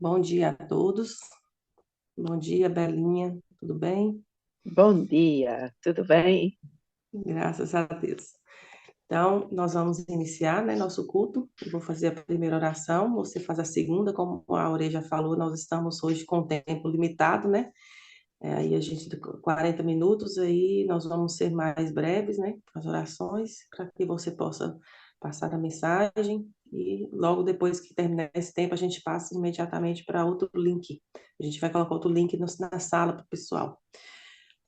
Bom dia a todos. Bom dia, Belinha. Tudo bem? Bom dia, tudo bem? Graças a Deus. Então, nós vamos iniciar, né, nosso culto. Eu vou fazer a primeira oração, você faz a segunda. Como a Aurelia já falou, nós estamos hoje com tempo limitado, né? Aí a gente, 40 minutos, aí nós vamos ser mais breves, né, as orações, para que você possa passar a mensagem. E logo depois que terminar esse tempo, a gente passa imediatamente para outro link. A gente vai colocar outro link na sala para o pessoal.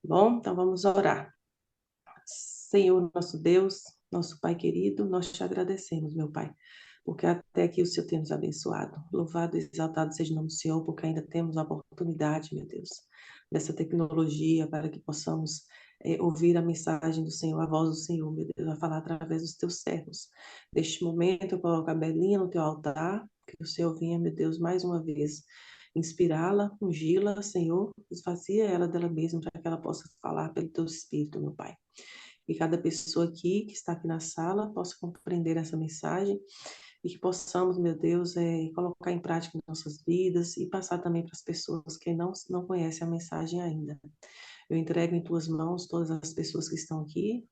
Bom, então vamos orar. Senhor, nosso Deus, nosso Pai querido, nós te agradecemos, meu Pai, porque até aqui o Senhor tem nos abençoado. Louvado e exaltado seja o nome do Senhor, porque ainda temos a oportunidade, meu Deus, dessa tecnologia para que possamos ouvir a mensagem do Senhor, a voz do Senhor, meu Deus, vai falar através dos teus servos. Neste momento, eu coloco a Belinha no teu altar, que o Senhor venha, meu Deus, mais uma vez inspirá-la, ungí-la, Senhor, esvazia ela dela mesma para que ela possa falar pelo teu Espírito, meu Pai. Que cada pessoa aqui que está aqui na sala possa compreender essa mensagem e que possamos, meu Deus, colocar em prática em nossas vidas e passar também para as pessoas que não conhecem a mensagem ainda. Eu entrego em tuas mãos todas as pessoas que estão aqui,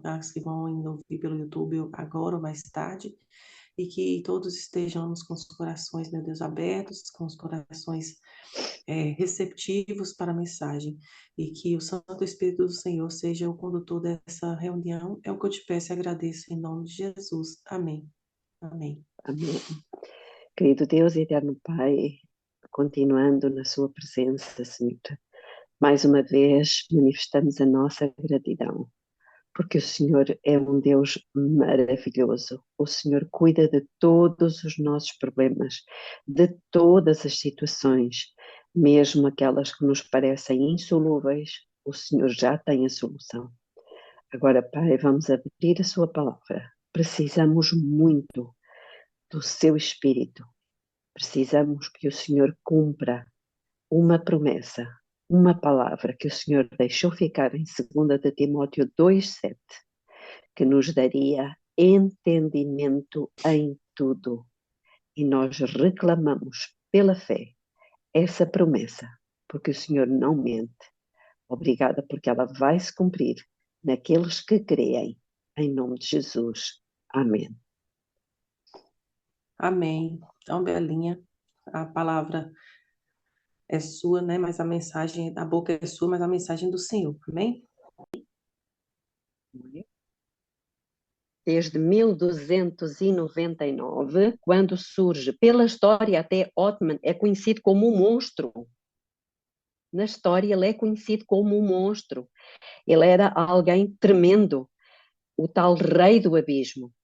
as que vão ainda ouvir pelo YouTube agora ou mais tarde, e que todos estejamos com os corações, meu Deus, abertos, com os corações receptivos para a mensagem, e que o Santo Espírito do Senhor seja o condutor dessa reunião. É o que eu te peço e agradeço em nome de Jesus. Amém. Amém. Amém. Querido Deus e eterno Pai, continuando na Sua presença, Senhor, mais uma vez manifestamos a nossa gratidão, porque o Senhor é um Deus maravilhoso. O Senhor cuida de todos os nossos problemas, de todas as situações, mesmo aquelas que nos parecem insolúveis, o Senhor já tem a solução. Agora, Pai, vamos abrir a Sua palavra. Precisamos muito do seu Espírito. Precisamos que o Senhor cumpra uma promessa, uma palavra que o Senhor deixou ficar em 2 de Timóteo 2,7, que nos daria entendimento em tudo. E nós reclamamos pela fé essa promessa, porque o Senhor não mente. Obrigada, porque ela vai se cumprir naqueles que creem. Em nome de Jesus. Amém. Amém. Então, Belinha, a palavra é sua, né? Mas a mensagem, a boca é sua, mas a mensagem é do Senhor. Amém? Desde 1299, quando surge, pela história até Ottoman, é conhecido como um monstro. Na história ele é conhecido como um monstro. Ele era alguém tremendo, o tal rei do abismo.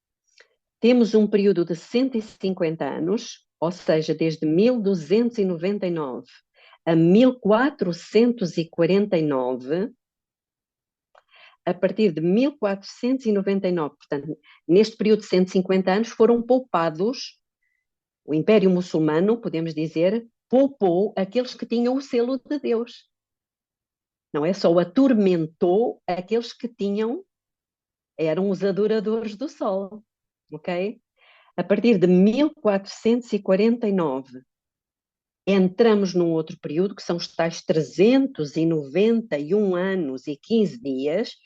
Temos um período de 150 anos, ou seja, desde 1299 a 1449. A partir de 1499, portanto, neste período de 150 anos, foram poupados, o Império Muçulmano, podemos dizer, poupou aqueles que tinham o selo de Deus. Não é só atormentou aqueles que tinham, eram os adoradores do sol, ok? A partir de 1449, entramos num outro período, que são os tais 391 anos e 15 dias.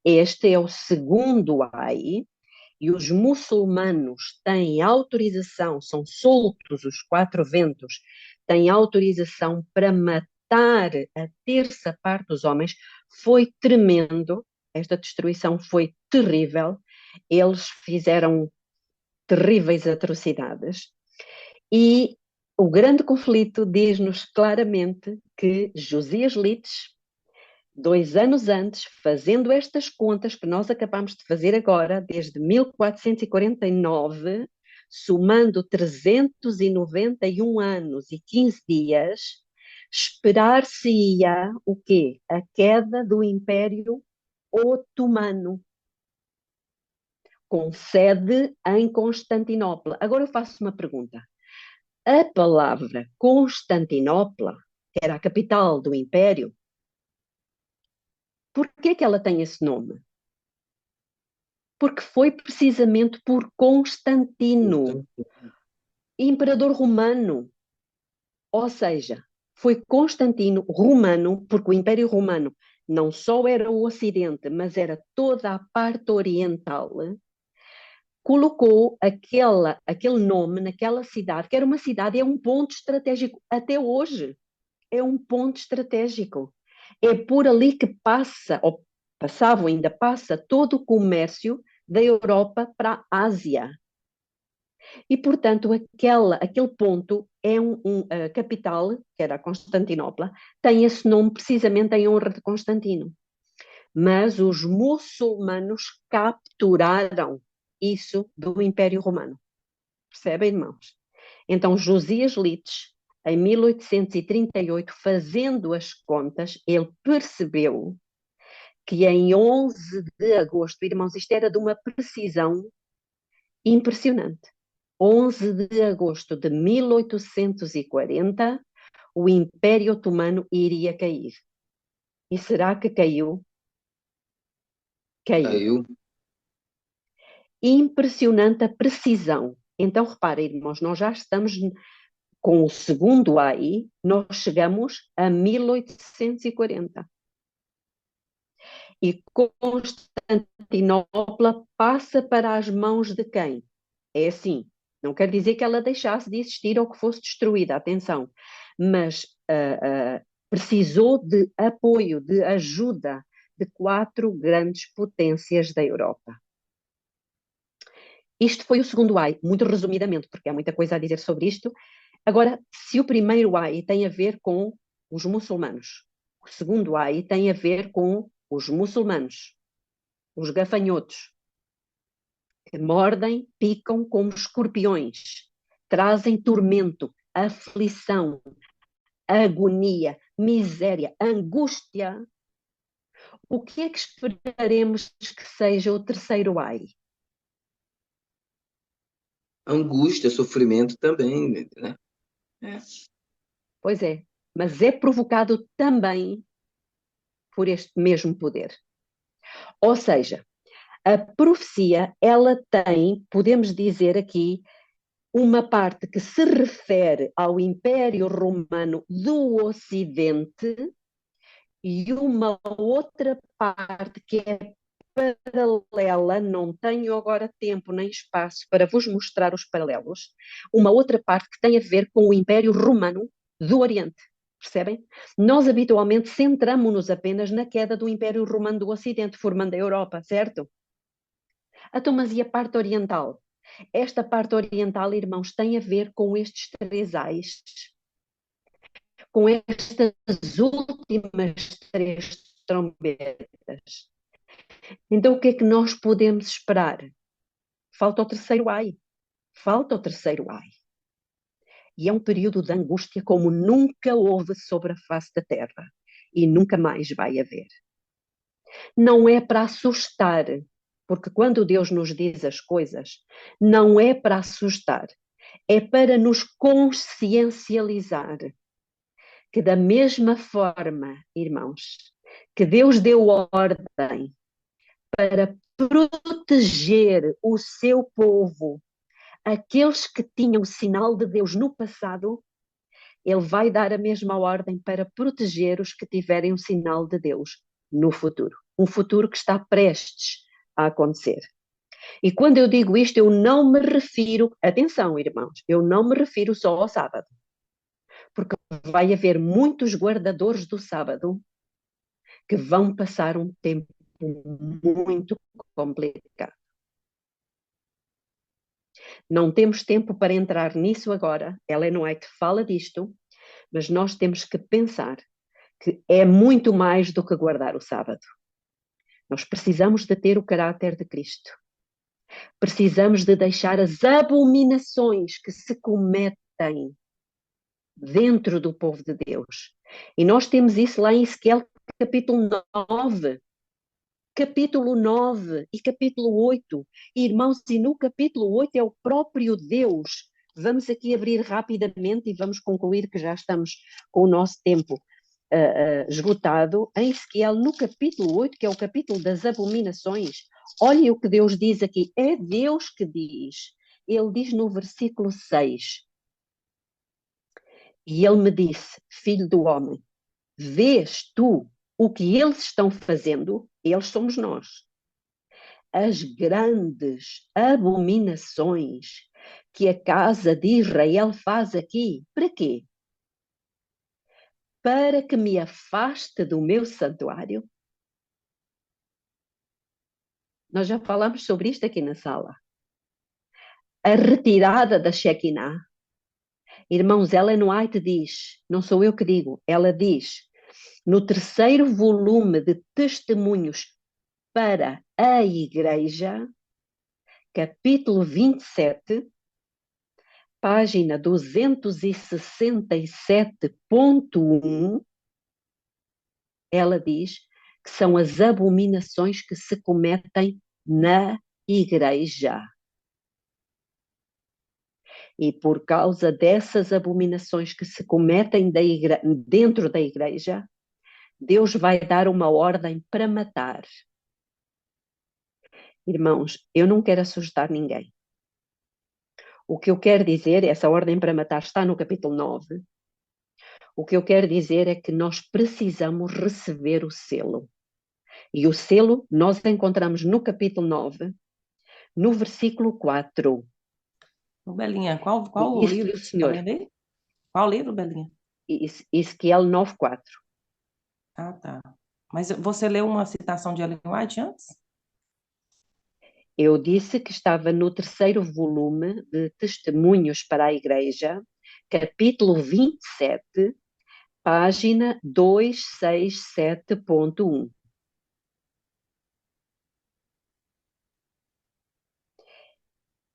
Este é o segundo AI, e os muçulmanos têm autorização, são soltos os quatro ventos, têm autorização para matar a terça parte dos homens. Foi tremendo, esta destruição foi terrível, eles fizeram terríveis atrocidades, e o grande conflito diz-nos claramente que Josias Lites, 2 anos antes, fazendo estas contas que nós acabamos de fazer agora, desde 1449, somando 391 anos e 15 dias, esperar-se-ia o quê? A queda do Império Otomano, com sede em Constantinopla. Agora eu faço uma pergunta. A palavra Constantinopla, que era a capital do Império, por que que ela tem esse nome? Porque foi precisamente por Constantino, imperador romano. Ou seja, foi Constantino Romano, porque o Império Romano não só era o Ocidente, mas era toda a parte oriental, colocou aquele nome naquela cidade, que era uma cidade, é um ponto estratégico até hoje. É um ponto estratégico. É por ali que passa, ou passava ou ainda passa, todo o comércio da Europa para a Ásia. E, portanto, aquele ponto é a capital, que era Constantinopla, tem esse nome precisamente em honra de Constantino. Mas os muçulmanos capturaram isso do Império Romano. Percebem, irmãos? Então, Josias Lites, em 1838, fazendo as contas, ele percebeu que em 11 de agosto, irmãos, isto era de uma precisão impressionante. 11 de agosto de 1840, o Império Otomano iria cair. E será que caiu? Caiu. Caiu. Impressionante a precisão. Então, reparem, irmãos, nós já estamos com o segundo AI, nós chegamos a 1840. E Constantinopla passa para as mãos de quem? É assim, não quer dizer que ela deixasse de existir ou que fosse destruída, atenção, mas precisou de apoio, de ajuda de 4 grandes potências da Europa. Isto foi o segundo AI, muito resumidamente, porque há muita coisa a dizer sobre isto. Agora, se o primeiro AI tem a ver com os muçulmanos, o segundo AI tem a ver com os muçulmanos, os gafanhotos, que mordem, picam como escorpiões, trazem tormento, aflição, agonia, miséria, angústia. O que é que esperaremos que seja o terceiro AI? Angústia, sofrimento também, né? Pois é, mas é provocado também por este mesmo poder. Ou seja, a profecia, ela tem, podemos dizer aqui, uma parte que se refere ao Império Romano do Ocidente e uma outra parte que é paralela, não tenho agora tempo nem espaço para vos mostrar os paralelos, uma outra parte que tem a ver com o Império Romano do Oriente. Percebem? Nós habitualmente centramos-nos apenas na queda do Império Romano do Ocidente, formando a Europa, certo? Então, mas e a parte oriental? Esta parte oriental, irmãos, tem a ver com estes 3 ais, com estas últimas 3 trombetas. Então, o que é que nós podemos esperar? Falta o terceiro ai. Falta o terceiro ai. E é um período de angústia como nunca houve sobre a face da terra. E nunca mais vai haver. Não é para assustar, porque quando Deus nos diz as coisas, não é para assustar, é para nos consciencializar que da mesma forma, irmãos, que Deus deu ordem para proteger o seu povo, aqueles que tinham o sinal de Deus no passado, ele vai dar a mesma ordem para proteger os que tiverem o sinal de Deus no futuro. Um futuro que está prestes a acontecer. E quando eu digo isto, eu não me refiro, atenção, irmãos, eu não me refiro só ao sábado. Porque vai haver muitos guardadores do sábado que vão passar um tempo muito complicado. Não temos tempo para entrar nisso agora. Ellen White fala disto, mas nós temos que pensar que é muito mais do que guardar o sábado. Nós precisamos de ter o caráter de Cristo. Precisamos de deixar as abominações que se cometem dentro do povo de Deus. E nós temos isso lá em Ezequiel capítulo 9. Capítulo 9 e capítulo 8. Irmãos, e no capítulo 8 é o próprio Deus. Vamos aqui abrir rapidamente e vamos concluir que já estamos com o nosso tempo esgotado. Em Ezequiel, no capítulo 8, que é o capítulo das abominações, olhem o que Deus diz aqui. É Deus que diz. Ele diz no versículo 6: E ele me disse: filho do homem, vês tu o que eles estão fazendo? Eles somos nós. As grandes abominações que a casa de Israel faz aqui. Para quê? Para que me afaste do meu santuário. Nós já falamos sobre isto aqui na sala. A retirada da Shekinah. Irmãos, Ellen White diz, não sou eu que digo, ela diz, no terceiro volume de Testemunhos para a Igreja, capítulo 27, página 267.1, ela diz que são as abominações que se cometem na Igreja. E por causa dessas abominações que se cometem dentro da Igreja, Deus vai dar uma ordem para matar. Irmãos, eu não quero assustar ninguém. O que eu quero dizer, essa ordem para matar está no capítulo 9. O que eu quero dizer é que nós precisamos receber o selo. E o selo nós encontramos no capítulo 9, no versículo 4. Belinha, qual E o disse-lhe livro o que você está Senhor, lendo aí? Qual livro, Belinha? Ezequiel 9:4. Ah, tá. Mas você leu uma citação de Ellen White antes? Eu disse que estava no terceiro volume de Testemunhos para a Igreja, capítulo 27, página 267.1.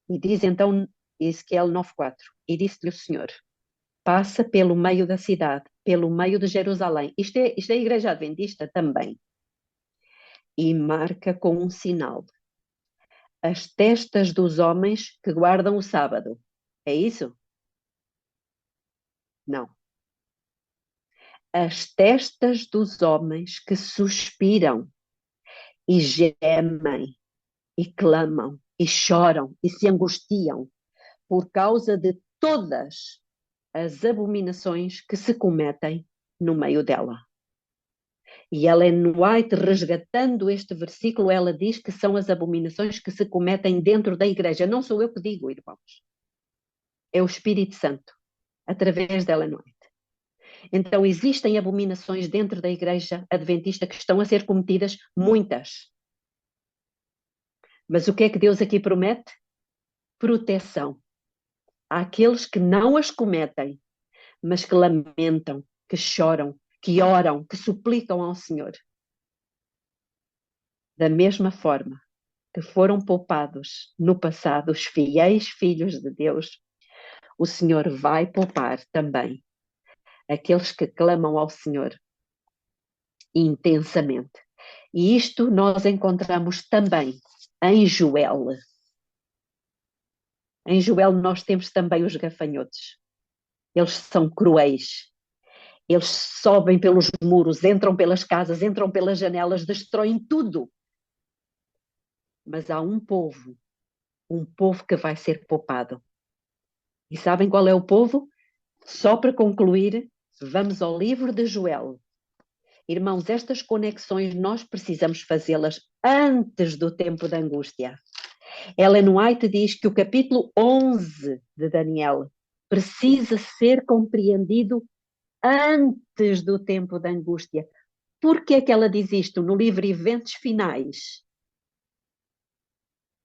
E diz então Ezequiel 9:4. E disse-lhe o Senhor: passa pelo meio da cidade, pelo meio de Jerusalém. Isto é a Igreja Adventista também. E marca com um sinal as testas dos homens que guardam o sábado. É isso? Não. As testas dos homens que suspiram e gemem e clamam e choram e se angustiam por causa de todas as abominações que se cometem no meio dela. E Ellen White, resgatando este versículo, ela diz que são as abominações que se cometem dentro da igreja. Não sou eu que digo, irmãos. É o Espírito Santo, através de Ellen White. Então, existem abominações dentro da igreja adventista que estão a ser cometidas, muitas. Mas o que é que Deus aqui promete? Proteção. Àqueles que não as cometem, mas que lamentam, que choram, que oram, que suplicam ao Senhor. Da mesma forma que foram poupados no passado os fiéis filhos de Deus, o Senhor vai poupar também aqueles que clamam ao Senhor intensamente. E isto nós encontramos também em Joel. Em Joel nós temos também os gafanhotos. Eles são cruéis. Eles sobem pelos muros, entram pelas casas, entram pelas janelas, destroem tudo. Mas há um povo que vai ser poupado. E sabem qual é o povo? Só para concluir, vamos ao livro de Joel. Irmãos, estas conexões nós precisamos fazê-las antes do tempo da angústia. Ellen White diz que o capítulo 11 de Daniel precisa ser compreendido antes do tempo da angústia. Por que é que ela diz isto no livro Eventos Finais?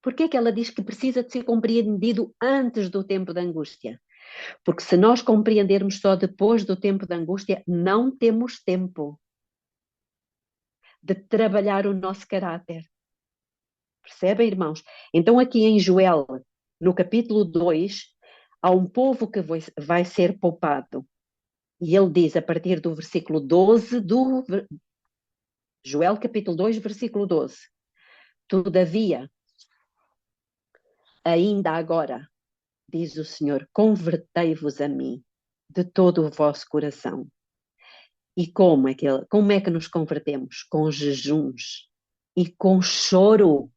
Por que é que ela diz que precisa de ser compreendido antes do tempo da angústia? Porque se nós compreendermos só depois do tempo da angústia, não temos tempo de trabalhar o nosso caráter. Percebem, irmãos? Então aqui em Joel, no capítulo 2, há um povo que vai ser poupado. E ele diz, a partir do versículo 12, do Joel capítulo 2, versículo 12. Todavia, ainda agora, diz o Senhor, convertei-vos a mim de todo o vosso coração. E como é que nos convertemos? Com jejuns e com choro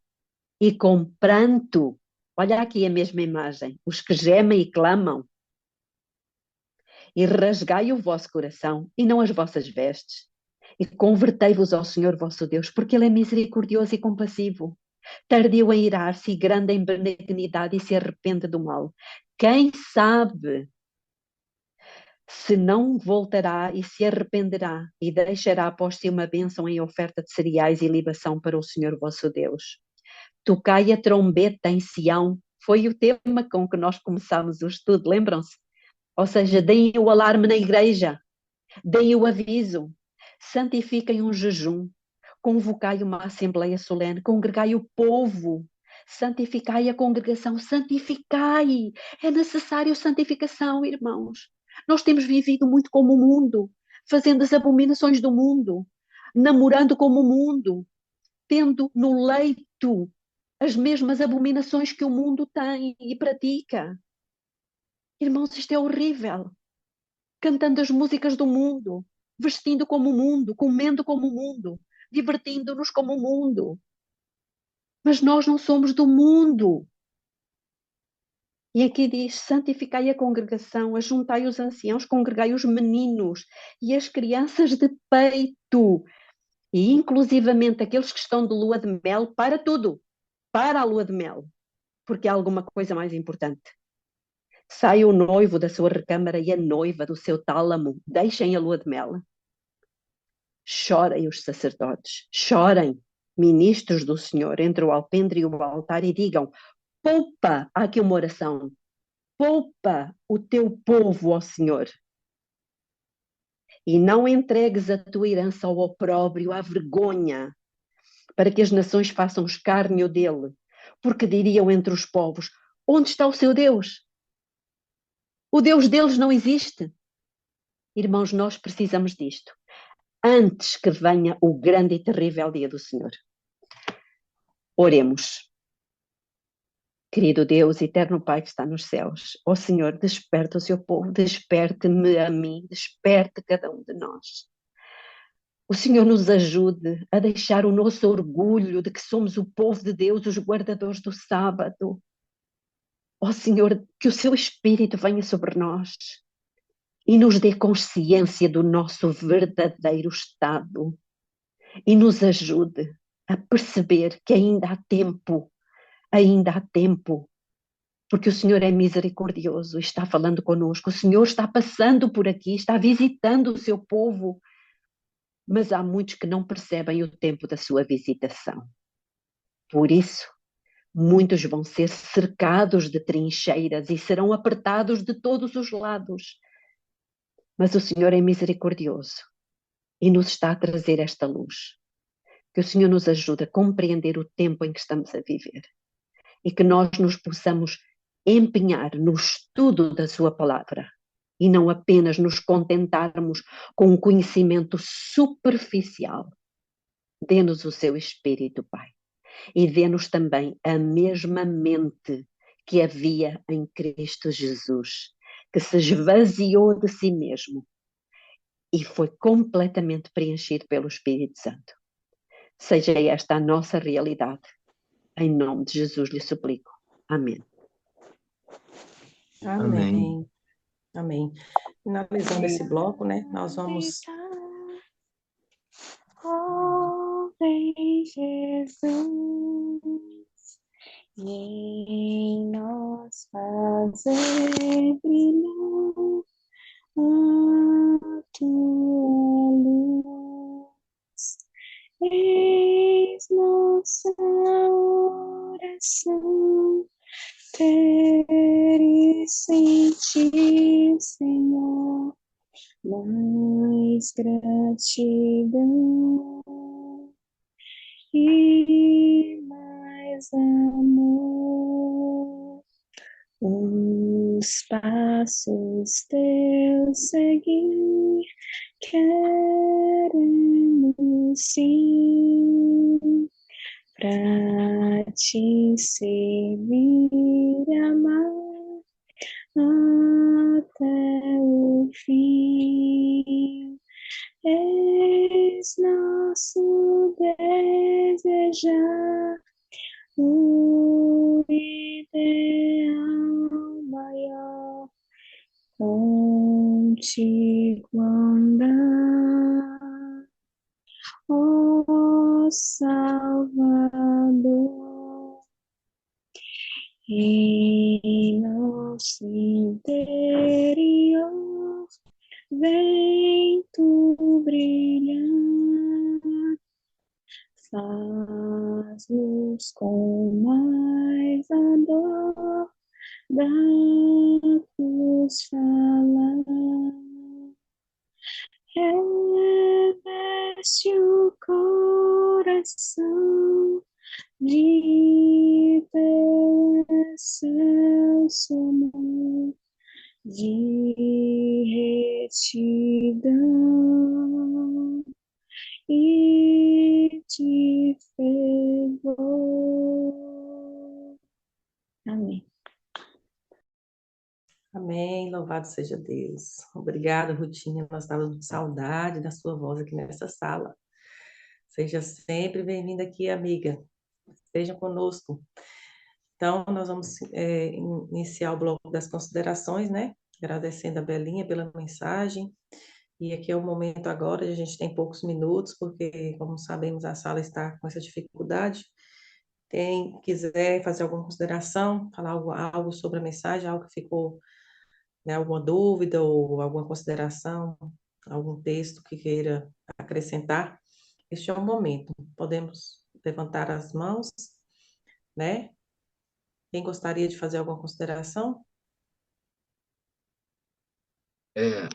e com pranto. Olha aqui a mesma imagem. Os que gemem e clamam. e rasgai o vosso coração e não as vossas vestes, e convertei-vos ao Senhor vosso Deus, porque Ele é misericordioso e compassivo, tardio em irar-se e grande em benignidade, e se arrepende do mal. Quem sabe se não voltará e se arrependerá e deixará após si uma bênção em oferta de cereais e libação para o Senhor vosso Deus. Tocai a trombeta em Sião, foi o tema com que nós começámos o estudo, lembram-se? Ou seja, deem o alarme na igreja, deem o aviso, santifiquem um jejum, convocai uma assembleia solene, congregai o povo, santificai a congregação, santificai. É necessário santificação, irmãos. Nós temos vivido muito como o mundo, fazendo as abominações do mundo, namorando como o mundo, tendo no leito as mesmas abominações que o mundo tem e pratica. Irmãos, isto é horrível. Cantando as músicas do mundo, vestindo como o mundo, comendo como o mundo, divertindo-nos como o mundo. Mas nós não somos do mundo. E aqui diz: santificai a congregação, ajuntai os anciãos, congregai os meninos e as crianças de peito, e inclusivamente aqueles que estão de lua de mel, para tudo, para a lua de mel, porque há alguma coisa mais importante. Sai o noivo da sua recâmara e a noiva do seu tálamo, deixem a lua de mel. Chorem os sacerdotes, chorem, ministros do Senhor, entre o alpendre e o altar, e digam: poupa, há aqui uma oração, poupa o teu povo, ó Senhor, e não entregues a tua herança ao opróbrio, à vergonha, para que as nações façam escárnio dele, porque diriam entre os povos: onde está o seu Deus? O Deus deles não existe. Irmãos, nós precisamos disto, antes que venha o grande e terrível dia do Senhor. Oremos. Querido Deus, eterno Pai que está nos céus, ó Senhor, desperta o seu povo, desperte-me a mim, desperte cada um de nós. O Senhor nos ajude a deixar o nosso orgulho de que somos o povo de Deus, os guardadores do sábado. Ó Senhor, que o seu Espírito venha sobre nós e nos dê consciência do nosso verdadeiro estado e nos ajude a perceber que ainda há tempo, porque o Senhor é misericordioso e está falando conosco. O Senhor está passando por aqui, está visitando o seu povo, mas há muitos que não percebem o tempo da sua visitação. Por isso, muitos vão ser cercados de trincheiras e serão apertados de todos os lados. Mas o Senhor é misericordioso e nos está a trazer esta luz. Que o Senhor nos ajude a compreender o tempo em que estamos a viver e que nós nos possamos empenhar no estudo da sua palavra e não apenas nos contentarmos com um conhecimento superficial. Dê-nos o seu Espírito, Pai, e dê-nos também a mesma mente que havia em Cristo Jesus, que se esvaziou de si mesmo e foi completamente preenchido pelo Espírito Santo. Seja esta a nossa realidade. Em nome de Jesus lhe suplico. Amém. Amém. Amém. Amém. Finalizando esse bloco, né? Nós vamos. Oh, vem Jesus, e em nós fazer brilhar a tua luz. Eis nossa oração, ter e sentir, Senhor, mais gratidão e mais amor. Os passos teus seguir, queremos sim, pra te servir e amar até o fim. Eis nosso desejar, o ideal maior, contigo contigo andar, ó Salvador, em nosso interior, vem tu brilhar, faz-nos com mais ardor da cruz falar. Reveste o coração de teu excelso amor, de retidão e de fervor. Amém. Amém, louvado seja Deus. Obrigada, Rutinha. Nós estávamos com saudade da sua voz aqui nessa sala. Seja sempre bem-vinda aqui, amiga. Esteja conosco. Então, nós vamos iniciar o bloco das considerações, né? Agradecendo a Belinha pela mensagem. E aqui é o momento agora, a gente tem poucos minutos, porque, como sabemos, a sala está com essa dificuldade. Quem quiser fazer alguma consideração, falar algo sobre a mensagem, algo que ficou, né, alguma dúvida ou alguma consideração, algum texto que queira acrescentar, este é o momento. Podemos levantar as mãos, né? Quem gostaria de fazer alguma consideração? É,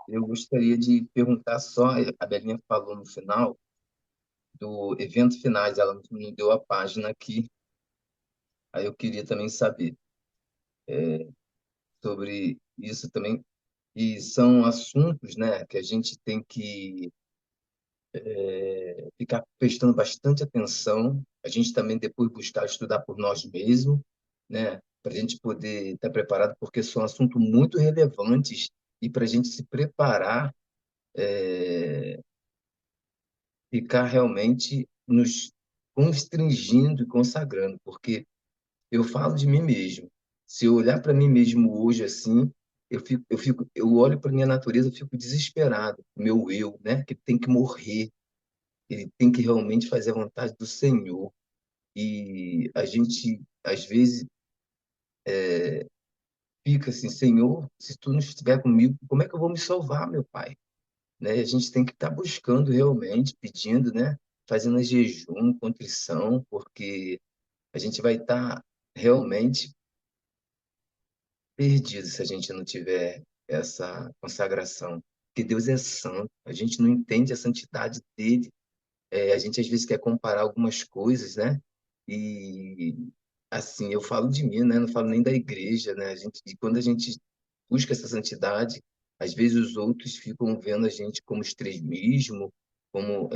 eu gostaria de perguntar só, a Belinha falou no final do evento finais, ela não deu a página aqui, aí eu queria também saber sobre isso também, e são assuntos, né, que a gente tem que ficar prestando bastante atenção, a gente também depois buscar estudar por nós mesmos, né, para a gente poder estar preparado, porque são assuntos muito relevantes e para a gente se preparar, ficar realmente nos constringindo e consagrando, porque eu falo de mim mesmo. Se eu olhar para mim mesmo hoje assim, eu olho para minha natureza, eu fico desesperado. Meu eu, né, que tem que morrer, ele tem que realmente fazer a vontade do Senhor. E a gente às vezes fica assim, Senhor, se tu não estiver comigo, como é que eu vou me salvar, meu Pai? Né? A gente tem que estar buscando realmente, pedindo, né? Fazendo jejum, contrição, porque a gente vai estar realmente perdido se a gente não tiver essa consagração. Porque Deus é santo, a gente não entende a santidade dele. A gente às vezes quer comparar algumas coisas, né? E assim, eu falo de mim, né? Não falo nem da igreja, né? E quando a gente busca essa santidade, às vezes os outros ficam vendo a gente como extremismo, como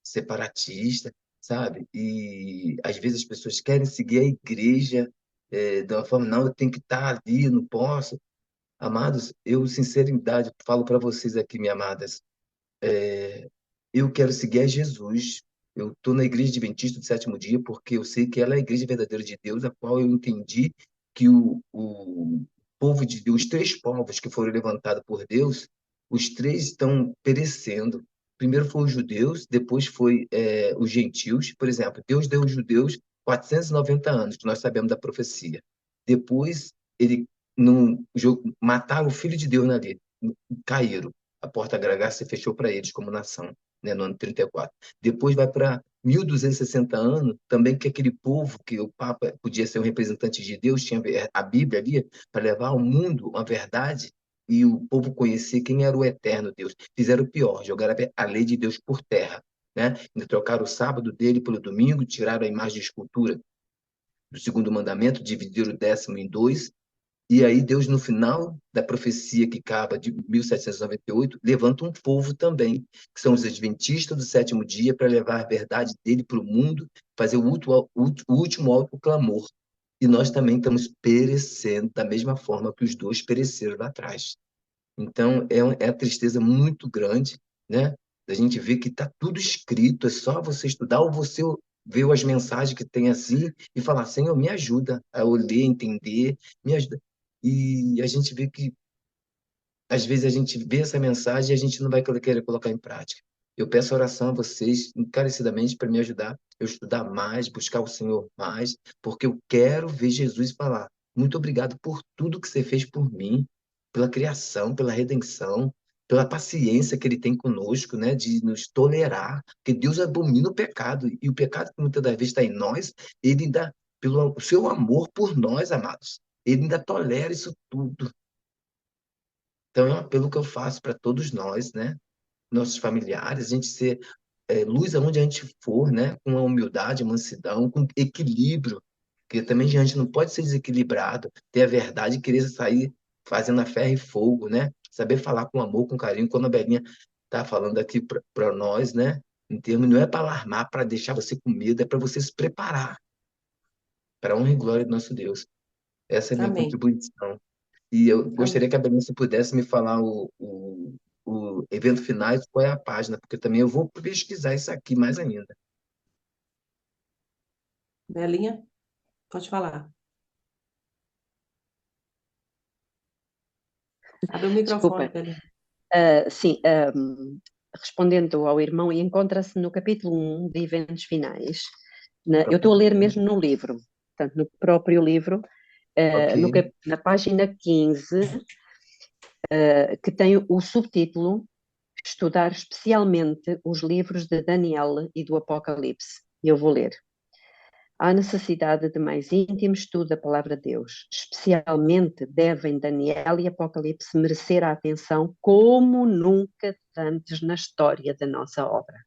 separatista, sabe? E às vezes as pessoas querem seguir a igreja de uma forma, não, eu tenho que estar ali, eu não posso. Amados, eu, sinceridade, falo para vocês aqui, minhas amadas, eu quero seguir a Jesus. Eu estou na Igreja Adventista do Sétimo Dia porque eu sei que ela é a Igreja verdadeira de Deus, a qual eu entendi que o povo de Deus, os três povos que foram levantados por Deus, os três estão perecendo. Primeiro foi os judeus, depois foi os gentios. Por exemplo, Deus deu aos judeus 490 anos, que nós sabemos da profecia. Depois, ele não mataram o Filho de Deus ali, caíram. A porta gregar se fechou para eles como nação, né, no ano 34. Depois vai para 1260 anos, também que aquele povo, que o Papa podia ser um representante de Deus, tinha a Bíblia ali, para levar ao mundo uma verdade e o povo conhecer quem era o eterno Deus. Fizeram o pior, jogaram a lei de Deus por terra. Né? Ainda trocaram o sábado dele pelo domingo, tiraram a imagem de escultura do segundo mandamento, dividiram o 10º em dois, e aí Deus, no final da profecia que acaba de 1798, levanta um povo também, que são os adventistas do sétimo dia, para levar a verdade dele para o mundo, fazer o último alto clamor. E nós também estamos perecendo da mesma forma que os dois pereceram lá atrás. Então, é a tristeza muito grande, né? Da gente ver que está tudo escrito, é só você estudar ou você ver as mensagens que tem assim e falar, Senhor, me ajuda a eu ler, entender, me ajuda. E a gente vê que às vezes a gente vê essa mensagem e a gente não vai querer colocar em prática. Eu peço oração a vocês encarecidamente para me ajudar eu estudar mais, buscar o Senhor mais, porque eu quero ver Jesus falar. Muito obrigado por tudo que você fez por mim, pela criação, pela redenção, pela paciência que Ele tem conosco, né, de nos tolerar, porque Deus abomina o pecado, e o pecado que muitas das vezes está em nós, Ele ainda, pelo seu amor por nós, amados, Ele ainda tolera isso tudo. Então, é um apelo que eu faço para todos nós, né? Nossos familiares, a gente ser luz aonde a gente for, né? Com a humildade, mansidão, com equilíbrio, porque também a gente não pode ser desequilibrado, ter a verdade e querer sair fazendo a ferro e fogo, né? Saber falar com amor, com carinho, quando a Belinha está falando aqui para nós, né? Em termos, não é para alarmar, para deixar você com medo, é para você se preparar para a honra e glória do nosso Deus. Essa é a minha Amém. contribuição. E eu gostaria Amém. que a Benícia pudesse me falar o evento finais, qual é a página, porque também eu vou pesquisar isso aqui mais ainda. Belinha, pode falar. Abre o microfone, Desculpa. Belinha. Sim, respondendo ao irmão, e encontra-se no capítulo 1 de Eventos Finais. Eu estou a ler mesmo no livro, portanto, no próprio livro, Ok. na página 15, que tem o subtítulo Estudar especialmente os livros de Daniel e do Apocalipse. Eu vou ler. Há necessidade de mais íntimo estudo da palavra de Deus. Especialmente devem Daniel e Apocalipse merecer a atenção como nunca antes na história da nossa obra.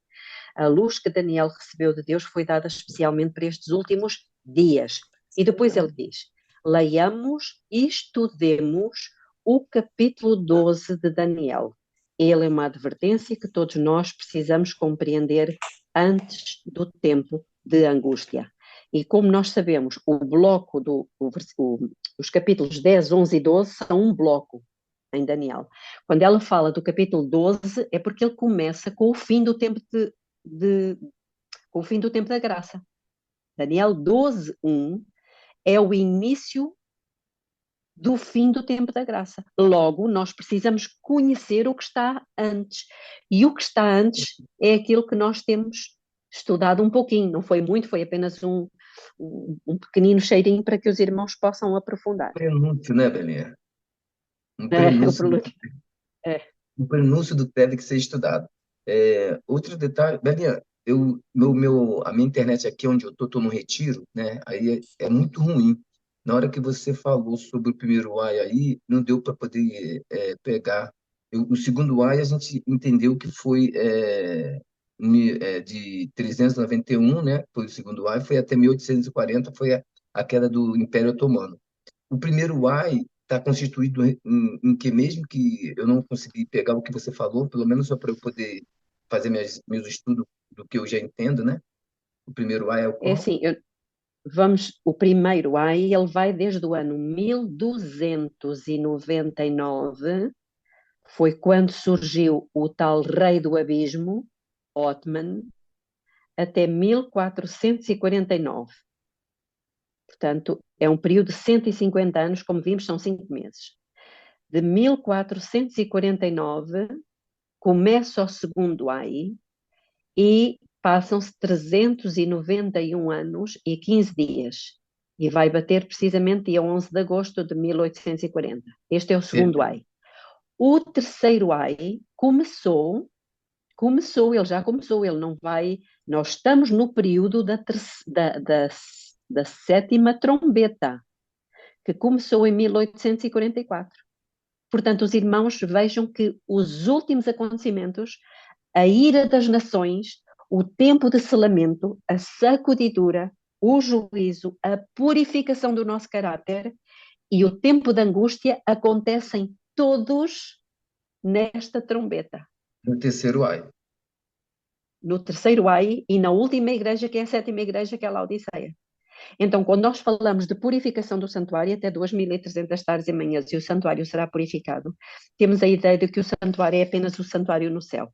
A luz que Daniel recebeu de Deus foi dada especialmente para estes últimos dias. E depois ele diz: leiamos e estudemos o capítulo 12 de Daniel. Ele é uma advertência que todos nós precisamos compreender antes do tempo de angústia. E como nós sabemos, o bloco os capítulos 10, 11 e 12 são um bloco em Daniel. Quando ela fala do capítulo 12, é porque ele começa com o fim do tempo com o fim do tempo da graça. Daniel 12, 1 é o início do fim do tempo da graça. Logo, nós precisamos conhecer o que está antes. E o que está antes é aquilo que nós temos estudado um pouquinho. Não foi muito, foi apenas um pequenino cheirinho para que os irmãos possam aprofundar. Prenúncio, né, Belinha? Um O prenúncio, problema é, um prenúncio do que deve ser estudado. Outro detalhe, Belinha, a minha internet aqui onde eu estou no retiro, né? Aí é muito ruim. Na hora que você falou sobre o primeiro AI aí, não deu para poder pegar. O segundo AI a gente entendeu que foi de 391, né? Foi o segundo AI, foi até 1840, foi a queda do Império Otomano. O primeiro why está constituído em que, mesmo que eu não consegui pegar o que você falou, pelo menos só para eu poder fazer meus estudos do que eu já entendo, né? O primeiro why é o é qual? assim, o primeiro AI, ele vai desde o ano 1299, foi quando surgiu o tal rei do abismo, Otman, até 1449. Portanto, é um período de 150 anos, como vimos, são 5 meses. De 1449 começa o segundo AI e passam-se 391 anos e 15 dias. E vai bater precisamente dia 11 de agosto de 1840. Este é o segundo AI. O terceiro AI ele já começou, ele não vai. Nós estamos no período da sétima trombeta, que começou em 1844. Portanto, os irmãos vejam que os últimos acontecimentos, a ira das nações, o tempo de selamento, a sacudidura, o juízo, a purificação do nosso caráter e o tempo de angústia acontecem todos nesta trombeta. No terceiro why. No terceiro AI e na última igreja, que é a sétima igreja, que é a Laodiceia. Então, quando nós falamos de purificação do santuário, até 2300 tardes e manhãs, e o santuário será purificado, temos a ideia de que o santuário é apenas o santuário no céu.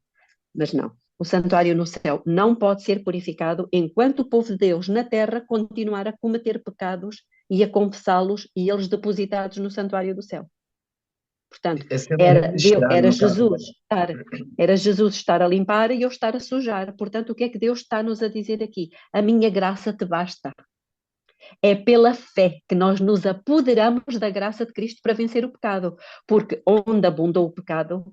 Mas não. O santuário no céu não pode ser purificado enquanto o povo de Deus na terra continuar a cometer pecados e a confessá-los e eles depositados no santuário do céu. Portanto, É sendo registrado, era no caso. Jesus estar a limpar e eu estar a sujar. Portanto, o que é que Deus está-nos a dizer aqui? A minha graça te basta. É pela fé que nós nos apoderamos da graça de Cristo para vencer o pecado. Porque onde abundou o pecado,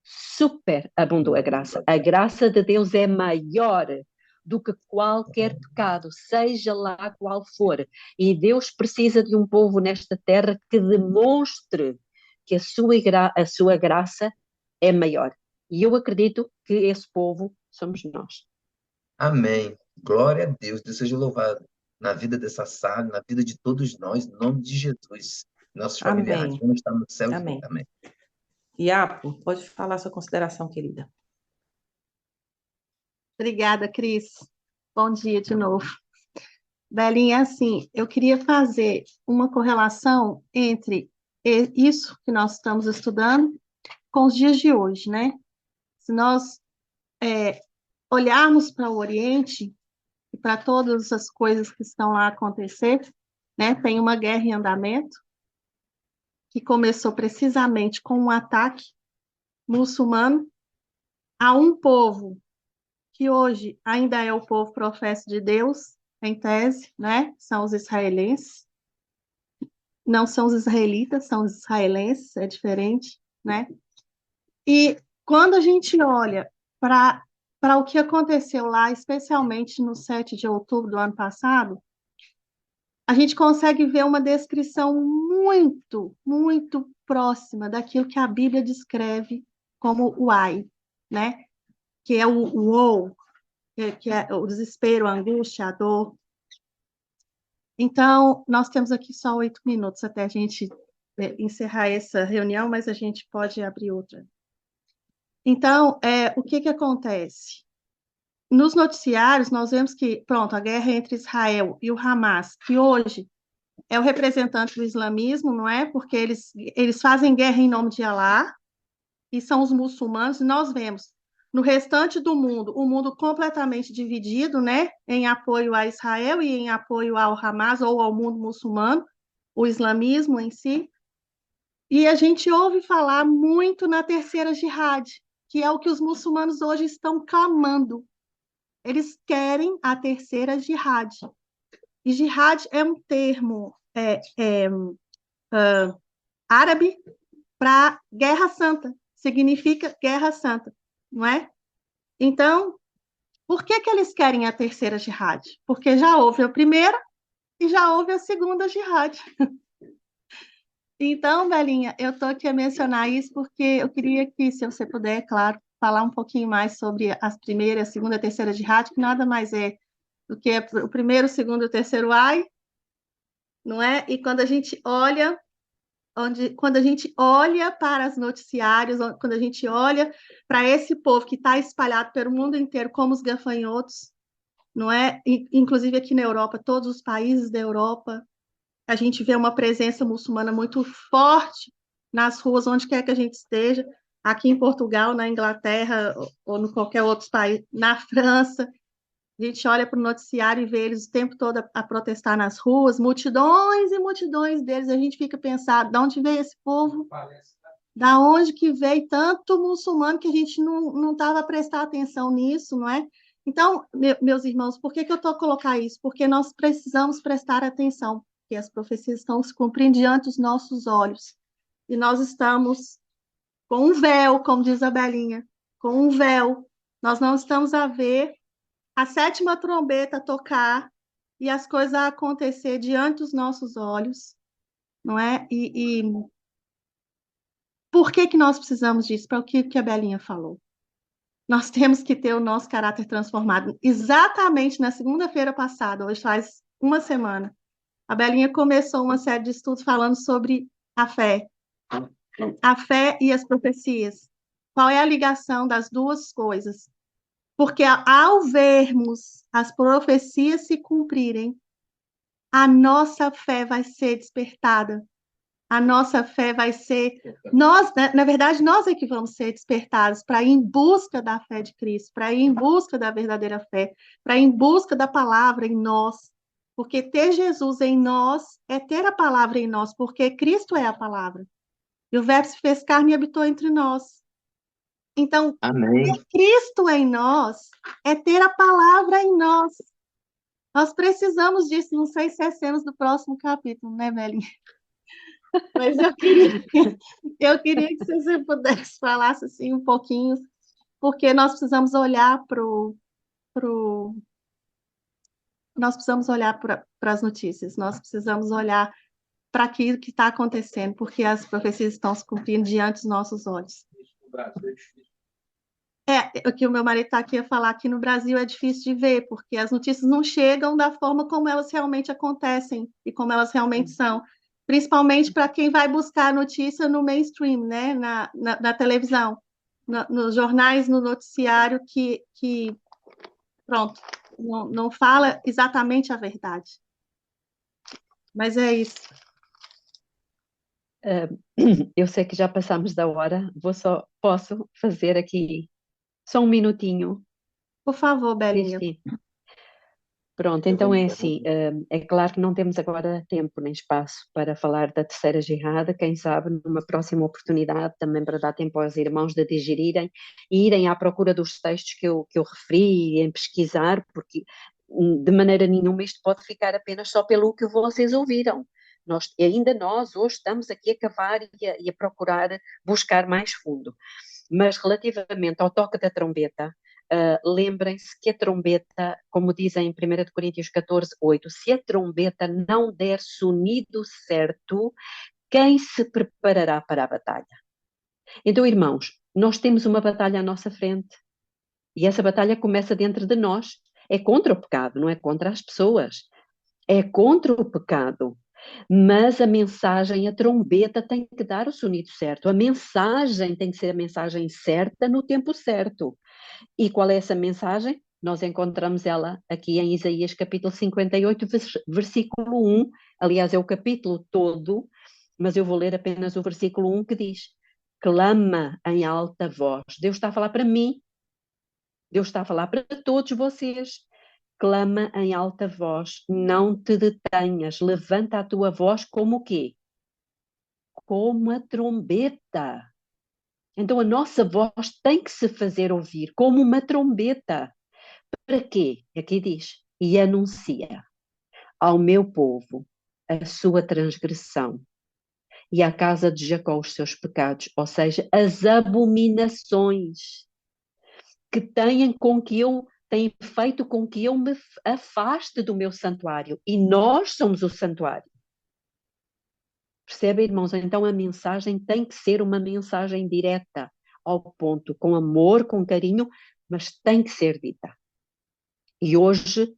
superabundou a graça. A graça de Deus é maior do que qualquer pecado, seja lá qual for. E Deus precisa de um povo nesta terra que demonstre que a sua graça é maior. E eu acredito que esse povo somos nós. Amém. Glória a Deus. Deus seja louvado na vida dessa sala, na vida de todos nós, em nome de Jesus. Nossos familiares Amém. vão estar no céu Amém. junto. Amém. Iapo, pode falar sua consideração, querida. Obrigada, Cris. Bom dia de novo. Belinha, assim, eu queria fazer uma correlação entre isso que nós estamos estudando com os dias de hoje, né? Se nós olharmos para o Oriente e para todas as coisas que estão lá acontecendo, né? Tem uma guerra em andamento que começou precisamente com um ataque muçulmano a um povo que hoje ainda é o povo professo de Deus, em tese, né? São os israelenses. Não são os israelitas, são os israelenses, é diferente, né? E quando a gente olha para o que aconteceu lá, especialmente no 7 de outubro do ano passado, a gente consegue ver uma descrição muito, muito próxima daquilo que a Bíblia descreve como o ai, né? Que é o ou, que é o desespero, a angústia, a dor. Então, nós temos aqui só 8 minutos até a gente encerrar essa reunião, mas a gente pode abrir outra. Então, o que acontece? Nos noticiários, nós vemos que, pronto, a guerra entre Israel e o Hamas, que hoje é o representante do islamismo, não é? Porque eles fazem guerra em nome de Alá, e são os muçulmanos, e nós vemos no restante do mundo, o mundo completamente dividido, né? Em apoio a Israel e em apoio ao Hamas ou ao mundo muçulmano, o islamismo em si. E a gente ouve falar muito na terceira jihad, que é o que os muçulmanos hoje estão clamando. Eles querem a terceira jihad. E jihad é um termo árabe para guerra santa. Significa guerra santa, não é? Então, por que eles querem a terceira jihad? Porque já houve a primeira e já houve a segunda jihad. Então, Belinha, eu estou aqui a mencionar isso porque eu queria que, se você puder, claro, falar um pouquinho mais sobre as primeira, a segunda e a terceira jihad, que nada mais é do que o primeiro, o segundo e o terceiro ai, não é? E quando a gente olha para os noticiários, quando a gente olha para esse povo que está espalhado pelo mundo inteiro, como os gafanhotos, não é? Inclusive aqui na Europa, todos os países da Europa, a gente vê uma presença muçulmana muito forte nas ruas, onde quer que a gente esteja, aqui em Portugal, na Inglaterra, ou em qualquer outro país, na França. A gente olha para o noticiário e vê eles o tempo todo a protestar nas ruas, multidões e multidões deles. A gente fica pensando, de onde veio esse povo? Da onde que veio tanto muçulmano que a gente não estava a prestar atenção nisso, não é? Então, meus irmãos, por que eu estou a colocar isso? Porque nós precisamos prestar atenção, porque as profecias estão se cumprindo diante dos nossos olhos. E nós estamos com um véu, como diz a Belinha, com um véu. Nós não estamos a ver a sétima trombeta tocar e as coisas a acontecer diante dos nossos olhos, não é? E por que nós precisamos disso? Para o que a Belinha falou. Nós temos que ter o nosso caráter transformado. Exatamente na segunda-feira passada, hoje faz uma semana, a Belinha começou uma série de estudos falando sobre a fé e as profecias. Qual é a ligação das duas coisas? Porque ao vermos as profecias se cumprirem, a nossa fé vai ser despertada. A nossa fé vai ser... Nós, na verdade, nós é que vamos ser despertados para ir em busca da fé de Cristo, para ir em busca da verdadeira fé, para ir em busca da palavra em nós. Porque ter Jesus em nós é ter a palavra em nós, porque Cristo é a palavra. E o Verbo se fez carne e habitou entre nós. Então, Amém. ter Cristo em nós é ter a palavra em nós. Nós precisamos disso. Não sei se é cenas do próximo capítulo, né, Belinha? Mas eu queria que você pudesse falar assim um pouquinho, porque nós precisamos olhar nós precisamos olhar para as notícias, nós precisamos olhar para aquilo que está acontecendo, porque as profecias estão se cumprindo diante dos nossos olhos. O que o meu marido está aqui a falar, aqui no Brasil é difícil de ver, porque as notícias não chegam da forma como elas realmente acontecem e como elas realmente são, principalmente para quem vai buscar a notícia no mainstream, né? na televisão, nos jornais, no noticiário, que pronto, não fala exatamente a verdade. Mas é isso. Eu sei que já passamos da hora, posso fazer aqui só um minutinho, Por favor, Belinha. Cristina. Pronto, então é assim, é claro que não temos agora tempo nem espaço para falar da terceira jihad, quem sabe numa próxima oportunidade, também para dar tempo aos irmãos de digerirem e irem à procura dos textos que eu referi, em pesquisar, porque de maneira nenhuma isto pode ficar apenas só pelo que vocês ouviram. Ainda nós hoje estamos aqui a cavar e a procurar buscar mais fundo. Mas relativamente ao toque da trombeta, lembrem-se que a trombeta, como dizem em 1 Coríntios 14:8, se a trombeta não der sonido certo, quem se preparará para a batalha? Então, irmãos, nós temos uma batalha à nossa frente e essa batalha começa dentro de nós. É contra o pecado, não é contra as pessoas. É contra o pecado. Mas a mensagem, a trombeta tem que dar o sonido certo. A mensagem tem que ser a mensagem certa no tempo certo. E qual é essa mensagem? Nós encontramos ela aqui em Isaías capítulo 58, versículo 1. Aliás, é o capítulo todo, mas eu vou ler apenas o versículo 1 que diz: clama em alta voz. Deus está a falar para mim. Deus está a falar para todos vocês. Clama em alta voz, não te detenhas, levanta a tua voz como o quê? Como a trombeta. Então a nossa voz tem que se fazer ouvir como uma trombeta. Para quê? Aqui diz, e anuncia ao meu povo a sua transgressão e à casa de Jacó os seus pecados, ou seja, as abominações que têm feito com que eu me afaste do meu santuário. E nós somos o santuário. Percebe, irmãos? Então a mensagem tem que ser uma mensagem direta, ao ponto, com amor, com carinho, mas tem que ser dita. E hoje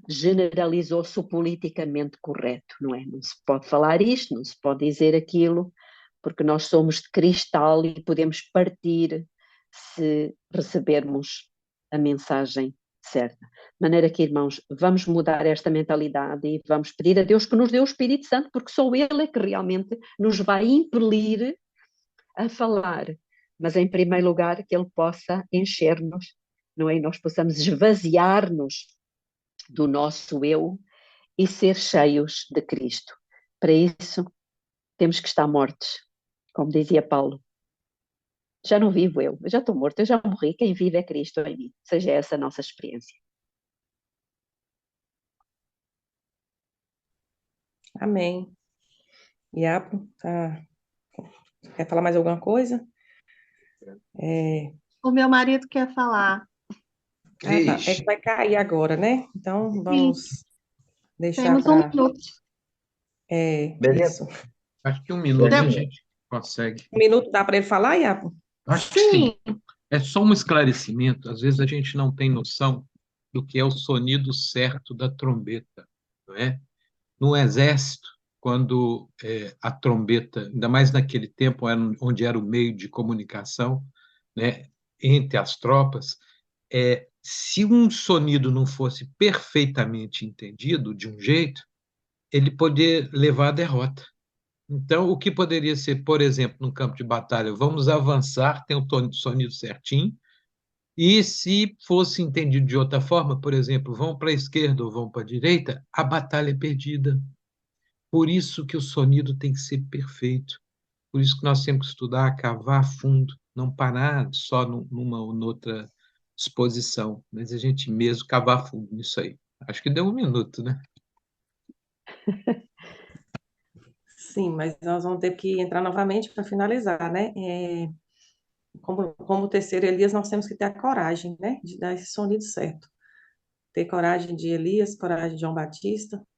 generalizou-se o politicamente correto, não é? Não se pode falar isto, não se pode dizer aquilo, porque nós somos de cristal e podemos partir se recebermos a mensagem certa. De maneira que, irmãos, vamos mudar esta mentalidade e vamos pedir a Deus que nos dê o Espírito Santo, porque só Ele é que realmente nos vai impelir a falar. Mas, em primeiro lugar, que Ele possa encher-nos, não é? E nós possamos esvaziar-nos do nosso eu e ser cheios de Cristo. Para isso, temos que estar mortos, como dizia Paulo. Já não vivo eu já estou morto, eu já morri, quem vive é Cristo em mim. Seja essa a nossa experiência. Amém. Iapo, quer falar mais alguma coisa? O meu marido quer falar. Tá. É que vai cair agora, né? Então vamos deixar Temos para... um minuto. Beleza. Isso. Acho que um minuto a Deu. gente consegue. Um minuto dá para ele falar, Iapo? Acho que sim. É só um esclarecimento. Às vezes a gente não tem noção do que é o sonido certo da trombeta, não é? No exército, quando a trombeta, ainda mais naquele tempo onde era o meio de comunicação, né, entre as tropas, se um sonido não fosse perfeitamente entendido de um jeito, ele poderia levar à derrota. Então, o que poderia ser, por exemplo, no campo de batalha, vamos avançar, tem o sonido certinho, e se fosse entendido de outra forma, por exemplo, vão para a esquerda ou vão para a direita, a batalha é perdida. Por isso que o sonido tem que ser perfeito. Por isso que nós temos que estudar, cavar fundo, não parar só numa ou noutra exposição, mas a gente mesmo cavar fundo nisso aí. Acho que deu 1 minuto, né? Sim, mas nós vamos ter que entrar novamente para finalizar, né? Como o terceiro Elias, nós temos que ter a coragem, né, de dar esse sonido certo. Ter coragem de Elias, coragem de João Batista,